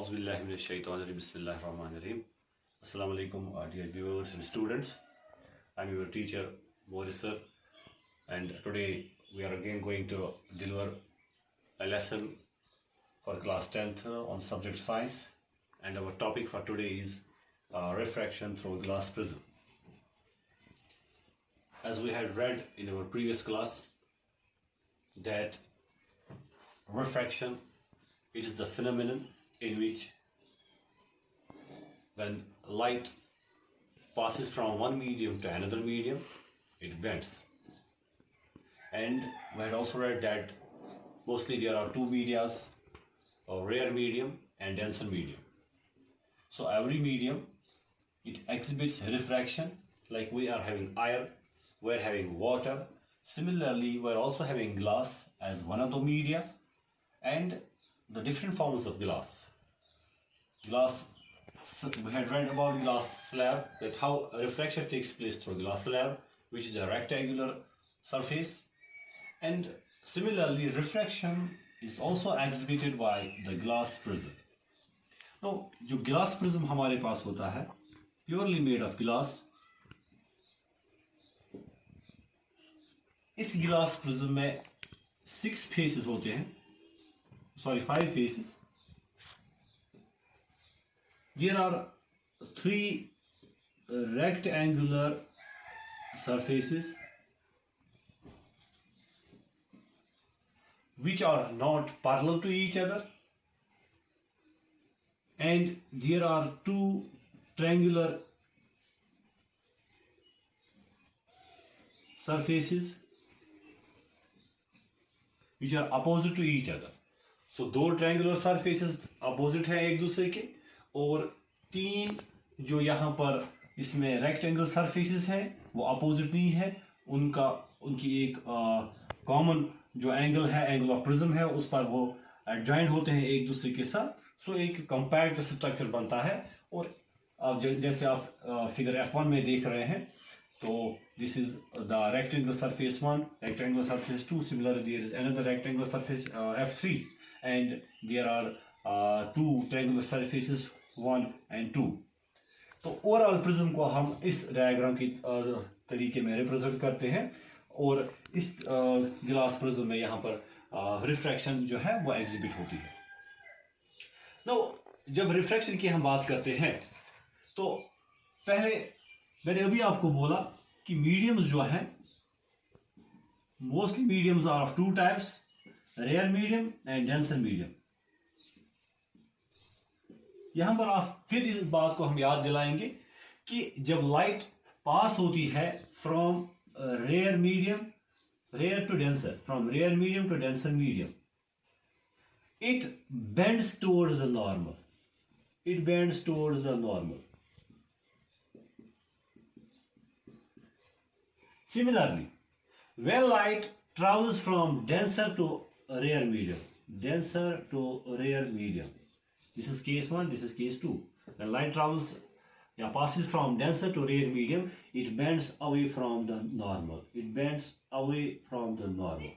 Bismillahirrahmanirrahim. Assalamu alaikum, dear viewers and students. I'm your teacher, Boris sir, and today we are again going to deliver a lesson for class 10th on subject science, and our topic for today is refraction through glass prism. As we had read in our previous class, that refraction, it is the phenomenon in which when light passes from one medium to another medium, it bends. And we had also read that mostly there are two medias, a rare medium and denser medium. So every medium, it exhibits refraction, like we are having air, we are having water. Similarly, we are also having glass as one of the media, and the different forms of glass. Glass, we had read about glass slab, that how refraction takes place through glass slab, which is a rectangular surface. And similarly, refraction is also exhibited by the glass prism. Now, जो glass prism हमारे पास होता है, purely made of glass, इस glass prism में 6 faces होते हैं, sorry 5 faces. There are 3 rectangular surfaces which are not parallel to each other, and there are 2 triangular surfaces which are opposite to each other. So 2 triangular surfaces opposite हैं एक दूसरे के, और 3 जो यहाँ पर इसमें रेक्टेंगल सरफेसेस हैं वो अपोजिट नहीं है, उनकी एक कॉमन जो एंगल है, एंगल ऑफ प्रिज्म है, उस पर वो ज्वाइन होते हैं एक दूसरे के साथ. सो एक कॉम्पैक्ट स्ट्रक्चर बनता है. और जैसे आप फिगर F1 में देख रहे हैं, तो this is the rectangular surface 1, rectangular surface 2. Similarly there is another rectangular surface F3, and there are 2 triangular surfaces 1 and 2. तो ओवरऑल प्रिज्म को हम इस डायग्राम की तरीके में रिप्रेजेंट करते हैं, और इस ग्लास प्रिज्म में यहाँ पर रिफ्रैक्शन जो है वो एग्जिबिट होती है. नो, जब रिफ्रैक्शन की हम बात करते हैं, तो पहले मैंने अभी आपको बोला कि मीडियम्स जो हैं, mostly mediums are of 2 types, rare medium and denser medium. यहां पर आप फिर इस बात को हम याद दिलाएंगे कि जब लाइट पास होती है from rare medium, rare to denser, from rare medium to denser medium, it bends towards the normal. It bends towards the normal. Similarly, when light travels from denser to rare medium, denser to rare medium, this is case 1, this is case 2. When light travels, passes from denser to rare medium, it bends away from the normal. It bends away from the normal.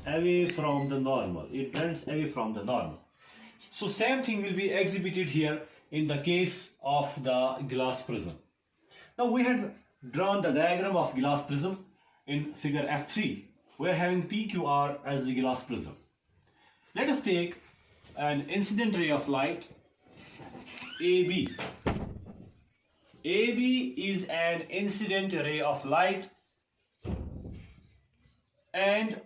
Away from the normal. It bends away from the normal. So same thing will be exhibited here in the case of the glass prism. Now we had drawn the diagram of glass prism in figure F3. We are having PQR as the glass prism. Let us take an incident ray of light AB. AB is an incident ray of light, and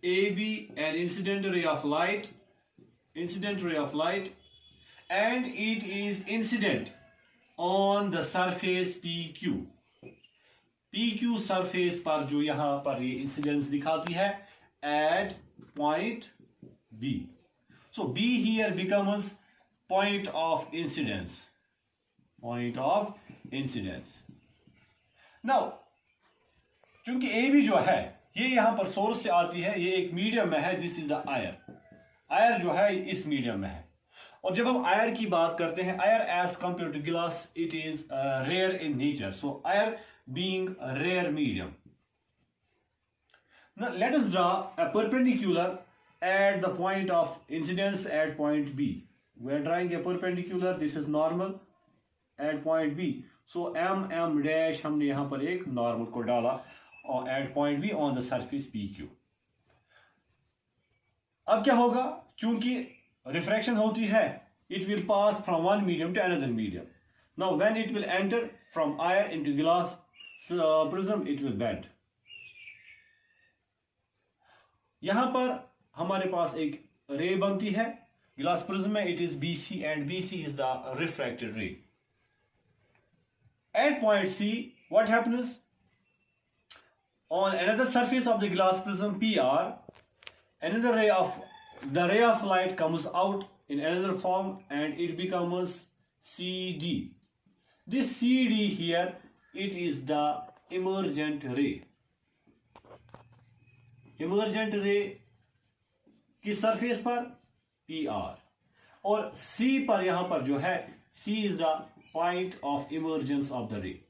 AB an incident ray of light, and it is incident on the surface PQ. PQ surface पर जो यहाँ पर ये incidence दिखाती है at point B. So B here becomes point of incidence. Point of incidence. Now, चूंकि AB जो है ये यहाँ पर सोर्स से आती है, ये एक मीडियम में है, दिस इज द आयर. आयर जो है इस मीडियम में है. और जब हम आयर की बात करते हैं, air as compare to glass, it is rare in nature. So air being rare medium. Now let us draw a perpendicular at the point of incidence at point B. We are drawing a perpendicular. This is normal at point B. So m dash हमने यहाँ पर एक normal को डाला at point B on the surface PQ. अब क्या होगा? चूंकि रिफ्रैक्शन होती है, it will pass from one medium to another medium. Now when it will enter from air into glass prism, it will bend. यहां पर हमारे पास एक रे बनती है ग्लास प्रिज्म में. It is BC and BC is the refracted ray. At point C, what happens? On another surface of the glass prism PR, another the ray of light comes out in another form and it becomes CD. This CD here, it is the emergent ray. Emergent ray किस surface पर? PR. और C पर यहां पर जो है, C is the point of emergence of the ray.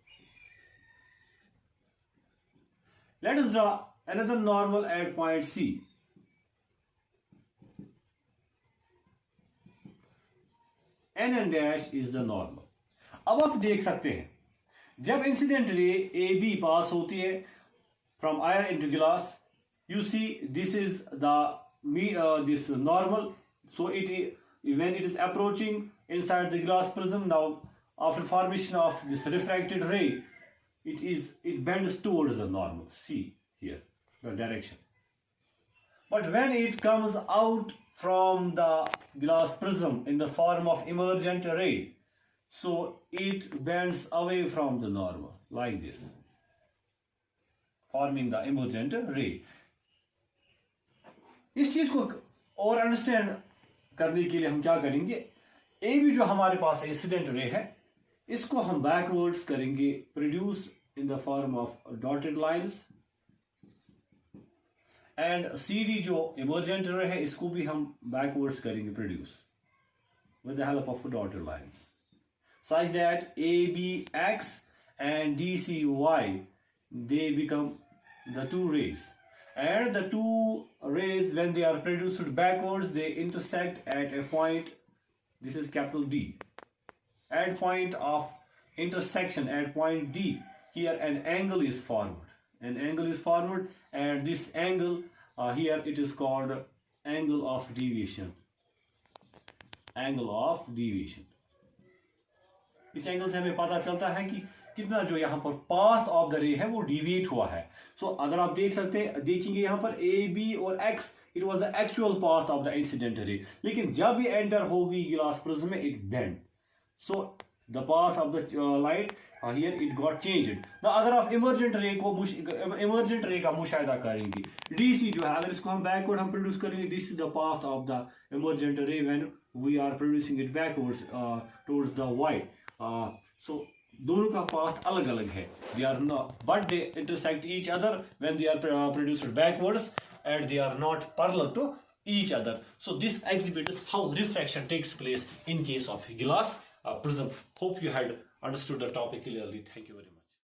Let us draw another normal at point C. N dash is the normal. अब आप देख सकते हैं जब इंसिडेंट रे AB पास होती है from air into glass, you see this is the this normal. So when it is approaching inside the glass prism, now after formation of this refracted ray, it bends towards the normal. See here the direction. But when it comes out from the glass prism in the form of emergent ray, so it bends away from the normal like this, forming the emergent ray. इस चीज को और understand करने के लिए हम क्या करेंगे? ए भी जो हमारे पास इंसिडेंट रे है, इसको हम बैकवर्ड्स करेंगे produce in the form of dotted lines. And CD जो इमर्जेंट रे है, इसको भी हम बैकवर्ड्स करेंगे produce with the help of dotted lines, such that ABX and DCY they become the two rays. And the two rays, when they are produced backwards, they intersect at a point. This is capital D. At point of intersection at point D, here an angle is formed. An angle is formed, and this angle here it is called angle of deviation. Angle of deviation. इस angle से हमें पता चलता है कि कितना जो यहाँ पर पाथ ऑफ द रे है वो डिविएट हुआ है. सो अगर आप देखेंगे यहाँ पर AB और X, it was the actual path of the incident ray. लेकिन जब ये एंटर होगी ग्लास प्रिज्म में, it bend. So the path of the light here it got changed. Now अगर आप इमर्जेंट रे का मुशाहिदा करेंगे, DC जो है, अगर इसको हम बैकवर्ड हम प्रोड्यूस करेंगे, this is the path of the emergent ray when we are producing it backwards towards the white. So दोनों का पाथ अलग अलग है. They are not, but they intersect each other when they are produced backwards, and they are not parallel to each other. So this exhibits how refraction takes place in case of glass prism. Hope you had understood the topic clearly. Thank you very much.